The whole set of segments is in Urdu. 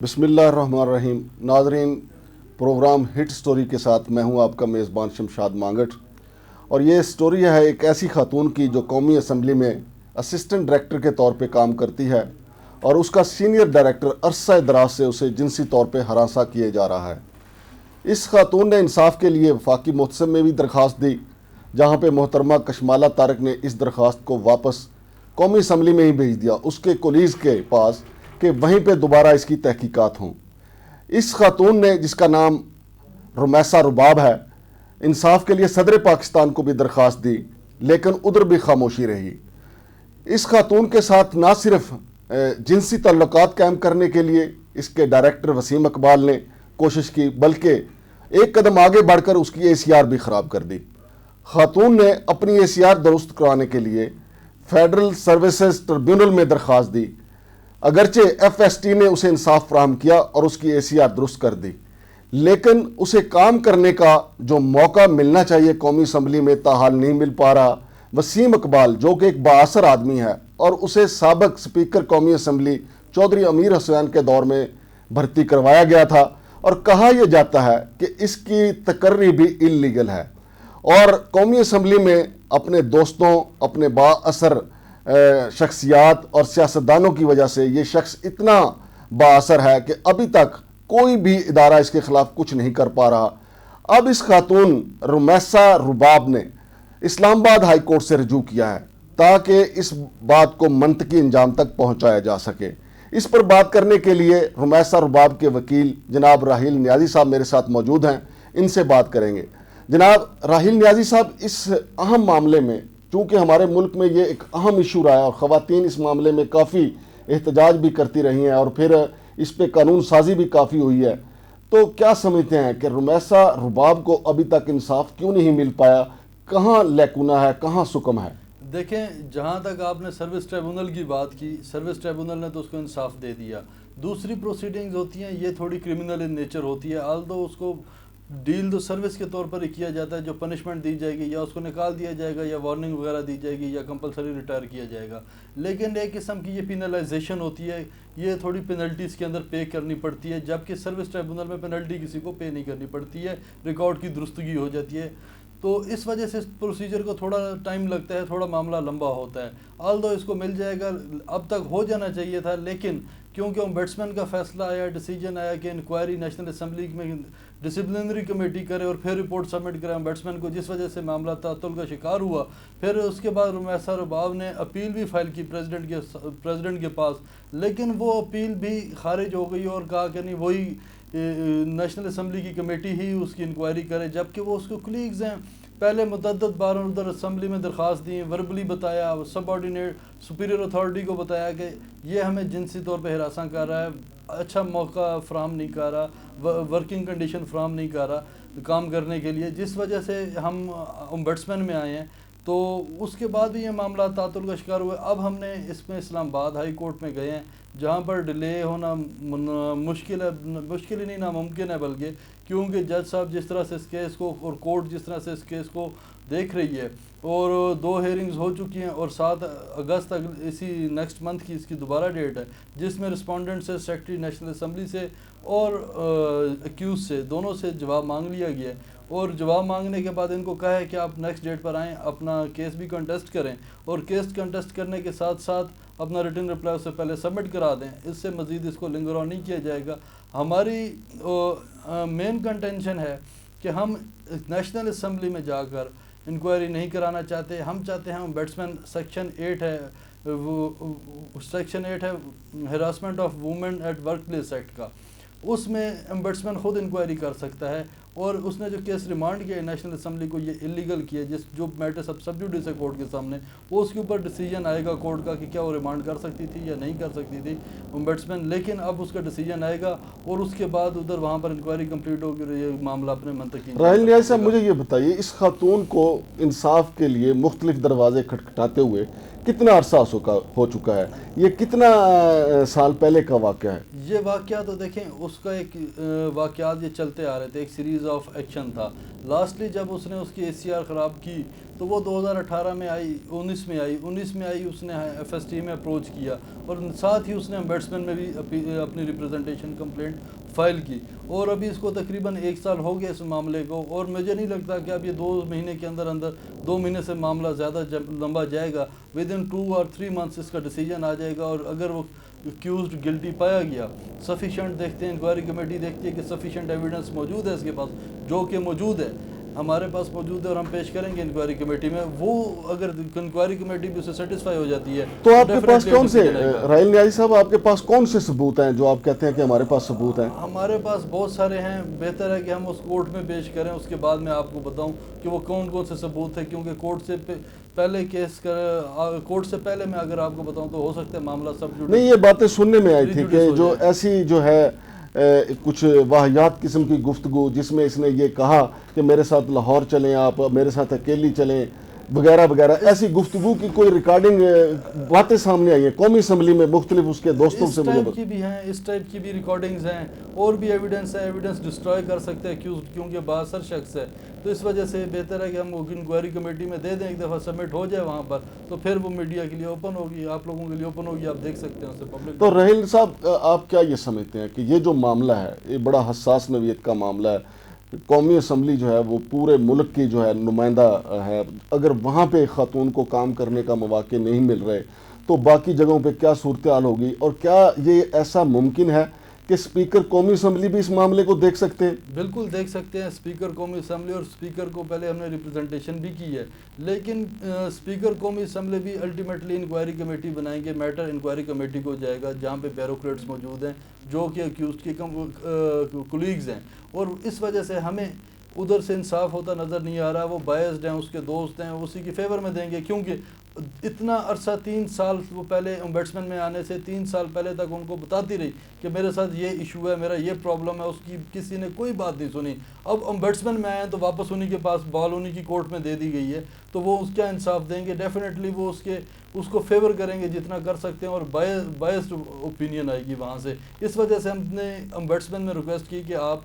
بسم اللہ الرحمن الرحیم. ناظرین، پروگرام ہٹ سٹوری کے ساتھ میں ہوں آپ کا میزبان شمشاد مانگٹ، اور یہ سٹوری ہے ایک ایسی خاتون کی جو قومی اسمبلی میں اسسٹنٹ ڈائریکٹر کے طور پہ کام کرتی ہے اور اس کا سینئر ڈائریکٹر عرصہ دراز سے اسے جنسی طور پہ ہراساں کیے جا رہا ہے. اس خاتون نے انصاف کے لیے وفاقی محتسب میں بھی درخواست دی، جہاں پہ محترمہ کشمالہ طارق نے اس درخواست کو واپس قومی اسمبلی میں ہی بھیج دیا اس کے کولیز کے پاس کہ وہیں پہ دوبارہ اس کی تحقیقات ہوں. اس خاتون نے، جس کا نام رمیسہ رباب ہے، انصاف کے لیے صدر پاکستان کو بھی درخواست دی، لیکن ادھر بھی خاموشی رہی. اس خاتون کے ساتھ نہ صرف جنسی تعلقات قائم کرنے کے لیے اس کے ڈائریکٹر وسیم اقبال نے کوشش کی، بلکہ ایک قدم آگے بڑھ کر اس کی اے سی آر بھی خراب کر دی. خاتون نے اپنی اے سی آر درست کرانے کے لیے فیڈرل سروسز ٹریبیونل میں درخواست دی، اگرچہ ایف ایس ٹی نے اسے انصاف فراہم کیا اور اس کی اے سی آر درست کر دی، لیکن اسے کام کرنے کا جو موقع ملنا چاہیے قومی اسمبلی میں تاحال نہیں مل پا رہا. وسیم اقبال، جو کہ ایک بااثر آدمی ہے اور اسے سابق سپیکر قومی اسمبلی چودھری امیر حسین کے دور میں بھرتی کروایا گیا تھا، اور کہا یہ جاتا ہے کہ اس کی تقرری بھی انلیگل ہے، اور قومی اسمبلی میں اپنے دوستوں، اپنے بااثر شخصیات اور سیاستدانوں کی وجہ سے یہ شخص اتنا بااثر ہے کہ ابھی تک کوئی بھی ادارہ اس کے خلاف کچھ نہیں کر پا رہا. اب اس خاتون رمیسہ رباب نے اسلام آباد ہائی کورٹ سے رجوع کیا ہے تاکہ اس بات کو منطقی انجام تک پہنچایا جا سکے. اس پر بات کرنے کے لیے رمیسہ رباب کے وکیل جناب راحیل نیازی صاحب میرے ساتھ موجود ہیں، ان سے بات کریں گے. جناب راحیل نیازی صاحب، اس اہم معاملے میں، چونکہ ہمارے ملک میں یہ ایک اہم ایشو رہا ہے اور خواتین اس معاملے میں کافی احتجاج بھی کرتی رہی ہیں اور پھر اس پہ قانون سازی بھی کافی ہوئی ہے، تو کیا سمجھتے ہیں کہ رمیسہ رباب کو ابھی تک انصاف کیوں نہیں مل پایا؟ کہاں لیکونہ ہے، کہاں سکم ہے؟ دیکھیں، جہاں تک آپ نے سروس ٹریبونل کی بات کی، سروس ٹریبونل نے تو اس کو انصاف دے دیا. دوسری پروسیڈنگز ہوتی ہیں، یہ تھوڑی کرمنل ان نیچر ہوتی ہے، آلدو اس کو ڈیل تو سروس کے طور پر ہی کیا جاتا ہے، جو پنشمنٹ دی جائے گی یا اس کو نکال دیا جائے گا یا وارننگ وغیرہ دی جائے گی یا کمپلسری ریٹائر کیا جائے گا. لیکن ایک قسم کی یہ پینلائزیشن ہوتی ہے، یہ تھوڑی پینلٹیز کے اندر پے کرنی پڑتی ہے، جبکہ سروس ٹریبونل میں پینلٹی کسی کو پے نہیں کرنی پڑتی ہے، ریکارڈ کی درستگی ہو جاتی ہے. تو اس وجہ سے پروسیجر کو تھوڑا ٹائم لگتا ہے، تھوڑا معاملہ لمبا ہوتا ہے. آلدو اس کو مل جائے گا، اب تک ہو جانا چاہیے تھا، لیکن کیونکہ امبیڈسمین کا فیصلہ آیا، ڈیسیجن آیا کہ انکوائری نیشنل اسمبلی میں ڈسپلنری کمیٹی کرے اور پھر رپورٹ سبمٹ کرے امبیڈسمین کو، جس وجہ سے معاملہ تعطل کا شکار ہوا. پھر اس کے بعد رمیسہ رباب نے اپیل بھی فائل کی پریزیڈنٹ کے پاس، لیکن وہ اپیل بھی خارج ہو گئی اور کہا کہ نہیں، وہی نیشنل اسمبلی کی کمیٹی ہی اس کی انکوائری کرے، جبکہ وہ اس کے کلیگز ہیں. پہلے متعدد بار ادھر اسمبلی میں درخواست دی، وربلی بتایا، سب آرڈینیٹ سپیریئر اتھارٹی کو بتایا کہ یہ ہمیں جنسی طور پہ ہراساں کر رہا ہے، اچھا موقع فراہم نہیں کر رہا، ورکنگ کنڈیشن فراہم نہیں کر رہا کام کرنے کے لیے، جس وجہ سے ہم امبیڈسمین میں آئے ہیں. تو اس کے بعد بھی یہ معاملہ تعطل کا شکار ہوئے. اب ہم نے اس میں اسلام آباد ہائی کورٹ میں گئے ہیں، جہاں پر ڈیلے ہونا مشکل ہی نہیں، ناممکن ہے بلکہ، کیونکہ جج صاحب جس طرح سے اس کیس کو اور کورٹ جس طرح سے اس کیس کو دیکھ رہی ہے، اور 2 ہیئرنگز ہو چکی ہیں اور 7 اگست تک اسی نیکسٹ منتھ کی اس کی دوبارہ ڈیٹ ہے، جس میں رسپونڈنٹ سے، سیکرٹری نیشنل اسمبلی سے اور ایکیوز سے، دونوں سے جواب مانگ لیا گیا ہے. اور جواب مانگنے کے بعد ان کو کہا ہے کہ آپ نیکسٹ ڈیٹ پر آئیں، اپنا کیس بھی کنٹیسٹ کریں، اور کیس کنٹیسٹ کرنے کے ساتھ ساتھ اپنا ریٹن رپلائی اس سے پہلے سبمٹ کرا دیں. اس سے مزید اس کو لنگر آن نہیں کیا جائے گا. ہماری مین کنٹینشن ہے کہ ہم نیشنل اسمبلی میں جا کر انکوائری نہیں کرانا چاہتے. ہم چاہتے ہیں امبیڈسمین سیکشن 8 ہے، سیکشن 8 ہے harassment of women at work place act کا، اس میں امبیڈسمین خود انکوائری کر سکتا ہے. اور اس نے جو کیس ریمانڈ کیا ہے نیشنل اسمبلی کو، یہ انلیگل کیا ہے، جو میٹر سب جوڈیس ہے کورٹ کے سامنے، وہ اس کے اوپر ڈیسیجن آئے گا کورٹ کا کہ کیا وہ ریمانڈ کر سکتی تھی یا نہیں کر سکتی تھی امبیڈسمین. لیکن اب اس کا ڈیسیجن آئے گا اور اس کے بعد ادھر وہاں پر انکوائری کمپلیٹ ہوگی اور یہ معاملہ اپنے منطقی. راحیل نیازی صاحب، مجھے یہ بتائیے، اس خاتون کو انصاف کے لیے مختلف دروازے کھٹکھٹاتے ہوئے کتنا عرصہ ہو چکا ہے؟ یہ کتنا سال پہلے کا واقعہ ہے؟ یہ واقعہ تو دیکھیں، اس کا ایک واقعات یہ چلتے آ رہے تھے، ایک سیریز آف ایکشن تھا. لاسٹلی جب اس نے اس کی ACR خراب کی تو وہ 2018 میں آئی، 19 میں آئی اس نے FST میں اپروچ کیا، اور ساتھ ہی اس نے امبیڈسمنٹ میں بھی اپنی ریپریزنٹیشن کمپلینٹ فائل کی، اور ابھی اس کو تقریباً 1 سال ہو گیا اس معاملے کو، اور مجھے نہیں لگتا کہ اب یہ 2 مہینے کے اندر 2 مہینے سے معاملہ زیادہ لمبا جائے گا، ودن 2 اور 3 منتھس اس کا ڈیسیجن آ جائے گا، اور اگر وہ ایکیوزڈ گلٹی پایا گیا، سفیشینٹ دیکھتے ہیں، انکوائری کمیٹی دیکھتی ہے کہ سفیشینٹ ایویڈنس موجود ہے اس کے پاس، جو کہ موجود ہے، ہمارے پاس موجود ہے اور ہم پیش کریں گے انکوائری کمیٹی میں، وہ اگر انکوائری کمیٹی بھی اسے سیٹسفائی ہو جاتی ہے تو آپ کے پاس کون سے راہیل نیازی صاحب، آپ کے پاس کون سے ثبوت ہیں جو آپ کہتے ہیں کہ ہمارے پاس ثبوت ہیں؟ ہمارے پاس بہت سارے ہیں، بہتر ہے کہ ہم اس کورٹ میں پیش کریں، اس کے بعد میں آپ کو بتاؤں کہ وہ کون کون سے ثبوت ہیں، کیونکہ کورٹ سے پہلے میں اگر آپ کو بتاؤں تو ہو سکتا ہے معاملہ سب نہیں، یہ باتیں سننے میں آئی تھی کہ جو ایسی جو ہے کچھ واہیات قسم کی گفتگو جس میں اس نے یہ کہا کہ میرے ساتھ لاہور چلیں، آپ میرے ساتھ اکیلی چلیں وغیرہ وغیرہ، ایسی گفتگو کی کوئی ریکارڈنگ باتیں سامنے آئی ہیں قومی اسمبلی میں مختلف اس کے دوستوں سے؟ اس ٹائپ کی بھی ہیں، اس ٹائپ کی بھی ریکارڈنگز ہیں، اور بھی ایویڈنس ہے، ایویڈنس ڈسٹرائے کر سکتے ہیں کیونکہ بااثر شخص ہے، تو اس وجہ سے بہتر ہے کہ ہم انکوائری کمیٹی میں دے دیں، ایک دفعہ سبمٹ ہو جائے وہاں پر، تو پھر وہ میڈیا کے لیے اوپن ہوگی، آپ لوگوں کے لیے اوپن ہوگی، آپ دیکھ سکتے ہیں اسے پبلک۔ تو راہیل صاحب، آپ کیا یہ سمجھتے ہیں کہ یہ جو معاملہ ہے یہ بڑا حساس نوعیت کا معاملہ ہے، قومی اسمبلی جو ہے وہ پورے ملک کی جو ہے نمائندہ ہے، اگر وہاں پہ خاتون کو کام کرنے کا مواقع نہیں مل رہے تو باقی جگہوں پہ کیا صورتحال ہوگی، اور کیا یہ ایسا ممکن ہے کہ اسپیکر قومی اسمبلی بھی اس معاملے کو دیکھ سکتے ہیں؟ بالکل دیکھ سکتے ہیں، اسپیکر قومی اسمبلی، اور اسپیکر کو پہلے ہم نے ریپریزنٹیشن بھی کی ہے، لیکن اسپیکر قومی اسمبلی بھی الٹیمیٹلی انکوائری کمیٹی بنائیں گے، میٹر انکوائری کمیٹی کو جائے گا جہاں پہ بیوروکریٹس موجود ہیں جو کہ اکیوزڈ کے کولیگز ہیں، اور اس وجہ سے ہمیں ادھر سے انصاف ہوتا نظر نہیں آ رہا، وہ بائزڈ ہیں، اس کے دوست ہیں، اسی کی فیور میں دیں گے، کیونکہ اتنا عرصہ 3 سال وہ پہلے امبیڈسمنٹ میں آنے سے 3 سال پہلے تک ان کو بتاتی رہی کہ میرے ساتھ یہ ایشو ہے، میرا یہ پرابلم ہے، اس کی کسی نے کوئی بات نہیں سنی، اب امبیڈسمنٹ میں آئے ہیں تو واپس انہی کے پاس بال انہی کی کورٹ میں دے دی گئی ہے، تو وہ اس کیا انصاف دیں گے؟ ڈیفینیٹلی وہ اس کو فیور کریں گے جتنا کر سکتے ہیں، اور بائسڈ اوپینین آئے گی وہاں سے، اس وجہ سے ہم نے امبیڈسمنٹ میں ریکویسٹ کی کہ آپ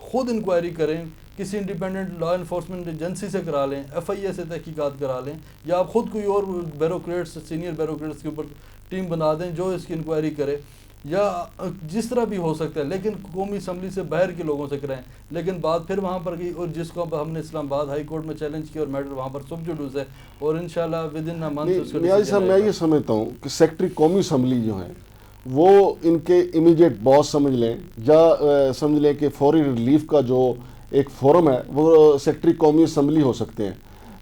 خود انکوائری کریں، کسی انڈیپینڈنٹ لا انفورسمنٹ ایجنسی سے کرا لیں، FIA سے تحقیقات کرا لیں، یا آپ خود کوئی اور بیوروکریٹس، سینئر بیوروکریٹس کے اوپر ٹیم بنا دیں جو اس کی انکوائری کرے، یا جس طرح بھی ہو سکتا ہے، لیکن قومی اسمبلی سے باہر کے لوگوں سے کرائیں، لیکن بات پھر وہاں پر گئی، اور جس کو اب ہم نے اسلام آباد ہائی کورٹ میں چیلنج کیا، اور میٹر وہاں پر سب جوڈوس ہے، اور انشاءاللہ ودن اے منتھ اس کا نیازی صاحب، میں یہ سمجھتا ہوں کہ سیکرٹری قومی اسمبلی جو ہیں وہ ان کے امیڈیٹ باس سمجھ لیں، یا سمجھ لیں کہ فوری ریلیف کا جو ایک فورم ہے وہ سیکرٹری قومی اسمبلی ہو سکتے ہیں،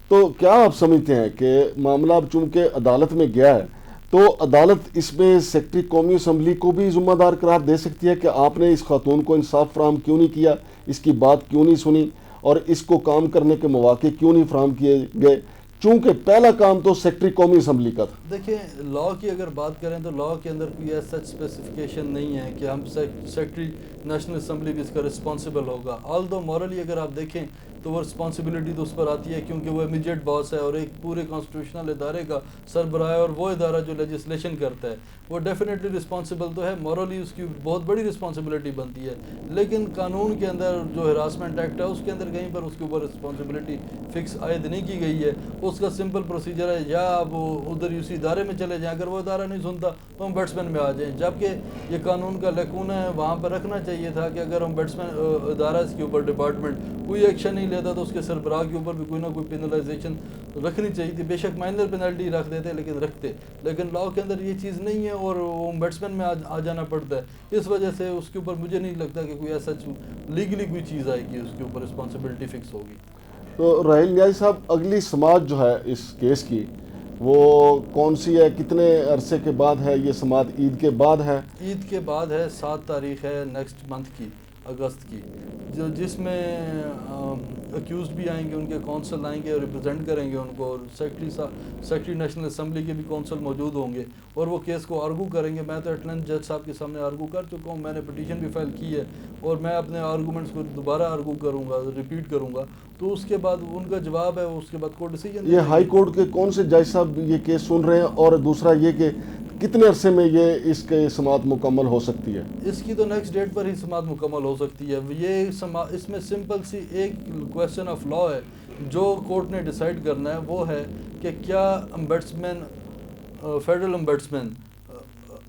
تو کیا آپ سمجھتے ہیں کہ معاملہ اب چونکہ عدالت میں گیا ہے تو عدالت اس میں سیکرٹری قومی اسمبلی کو بھی ذمہ دار قرار دے سکتی ہے کہ آپ نے اس خاتون کو انصاف فراہم کیوں نہیں کیا، اس کی بات کیوں نہیں سنی، اور اس کو کام کرنے کے مواقع کیوں نہیں فراہم کیے گئے، چونکہ پہلا کام تو سیکرٹری قومی اسمبلی کا تھا؟ دیکھیں، لا کی اگر بات کریں تو لا کے اندر کوئی ایسا اسپیسیفکیشن نہیں ہے کہ ہم سیکرٹری نیشنل اسمبلی بھی اس کا رسپانسبل ہوگا، آلدو مورلی اگر آپ دیکھیں تو وہ رسپانسبلٹی تو اس پر آتی ہے کیونکہ وہ امیجیٹ باس ہے اور ایک پورے کانسٹیٹیوشنل ادارے کا سربراہ ہے، اور وہ ادارہ جو لیجسلیشن کرتا ہے وہ ڈیفینیٹلی رسپانسبل تو ہے، مورلی اس کی بہت بڑی رسپانسبلٹی بنتی ہے، لیکن قانون کے اندر جو ہراسمنٹ ایکٹ ہے اس کے اندر کہیں پر اس کے اوپر رسپانسبلٹی فکس عائد نہیں کی گئی ہے، اس کا سمپل پروسیجر ہے یا آپ ادھر اسی ادارے میں چلے جائیں، اگر وہ ادارہ نہیں سنتا تو ہم بیٹسمین میں آ جائیں، جبکہ یہ قانون کا لیکونہ ہے، وہاں پر رکھنا چاہیے تھا کہ اگر ہم بیٹسمین ادارہ اس کے اوپر ڈپارٹمنٹ کوئی ایکشن نہیں لیتا تو اس کے سربراہ کے اوپر بھی کوئی نہ کوئی پینلائزیشن رکھنی چاہیے تھی، بے شک مائنر پینلٹی رکھ دیتے لیکن لا کے اندر یہ چیز نہیں ہے، اور وہ بیٹسمین میں آ جانا پڑتا ہے، اس وجہ سے اس کے اوپر مجھے نہیں لگتا کہ کوئی ایسا لیگلی کوئی چیز آئے گی اس کے اوپر رسپانسبلٹی فکس ہوگی۔ تو راہیل نیازی صاحب، اگلی سماعت جو ہے اس کیس کی وہ کون سی ہے، کتنے عرصے کے بعد ہے یہ سماعت؟ عید کے بعد ہے؟ عید کے بعد ہے، 7 تاریخ ہے نیکسٹ منتھ کی، اگست کی، جس میں اکیوزڈ بھی آئیں گے، ان کے کونسل آئیں گے اور ریپرزینٹ کریں گے ان کو، اور سیکرٹری نیشنل اسمبلی کے بھی کونسل موجود ہوں گے، اور وہ کیس کو آرگو کریں گے۔ میں تو ایٹلنٹ جج صاحب کے سامنے آرگو کر چکا ہوں، میں نے پٹیشن بھی فائل کی ہے، اور میں اپنے آرگومنٹس کو دوبارہ آرگو کروں گا، ریپیٹ کروں گا، تو اس کے بعد ان کا جواب ہے، اس کے بعد کوئی ڈیسیجن۔ یہ ہائی کورٹ کے کون سے جج صاحب یہ کیس سن رہے ہیں؟ اور دوسرا یہ کہ کتنے عرصے میں یہ اس کے سماعت مکمل ہو سکتی ہے؟ اس کی تو نیکسٹ ڈیٹ پر ہی سماعت مکمل ہو سکتی ہے. یہ اس میں سمپل سی ایک کویسچن آف لا ہے جو کورٹ نے ڈیسائیڈ کرنا ہے، وہ ہے کہ کیا امبیڈسمین فیڈرل امبیڈسمین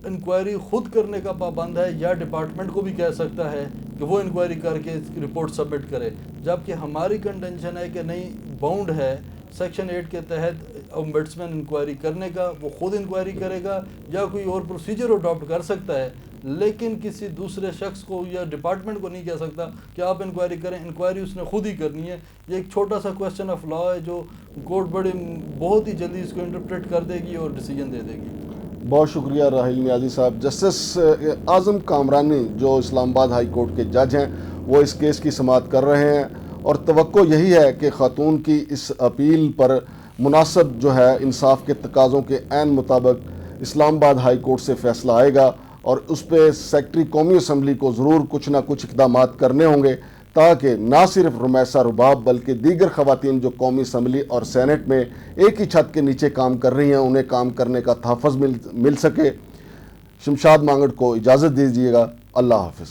انکوائری خود کرنے کا پابند ہے یا ڈپارٹمنٹ کو بھی کہہ سکتا ہے کہ وہ انکوائری کر کے رپورٹ سبمٹ کرے. جبکہ ہماری کنٹینشن ہے کہ نہیں، باؤنڈ ہے سیکشن 8 کے تحت امبیڈسمین انکوائری کرنے کا. وہ خود انکوائری کرے گا یا کوئی اور پروسیجر اڈاپٹ کر سکتا ہے، لیکن کسی دوسرے شخص کو یا ڈپارٹمنٹ کو نہیں کہہ سکتا کہ آپ انکوائری کریں. انکوائری اس نے خود ہی کرنی ہے. یہ ایک چھوٹا سا کویسچن آف لا ہے جو کورٹ بہت ہی جلدی اس کو انٹرپریٹ کر دے گی اور ڈیسیجن دے دے گی. بہت شکریہ راحیل نیازی صاحب. جسٹس اعظم کامرانی جو اسلام آباد ہائی کورٹ کے جج ہیں، وہ اس کیس کی سماعت کر رہے ہیں، اور توقع یہی ہے کہ خاتون کی اس اپیل پر مناسب جو ہے انصاف کے تقاضوں کے عین مطابق اسلام آباد ہائی کورٹ سے فیصلہ آئے گا، اور اس پہ سیکرٹری قومی اسمبلی کو ضرور کچھ نہ کچھ اقدامات کرنے ہوں گے تاکہ نہ صرف رمیسہ رباب بلکہ دیگر خواتین جو قومی اسمبلی اور سینٹ میں ایک ہی چھت کے نیچے کام کر رہی ہیں انہیں کام کرنے کا تحفظ مل سکے. شمشاد مانگڑ کو اجازت دیجیے گا. اللہ حافظ.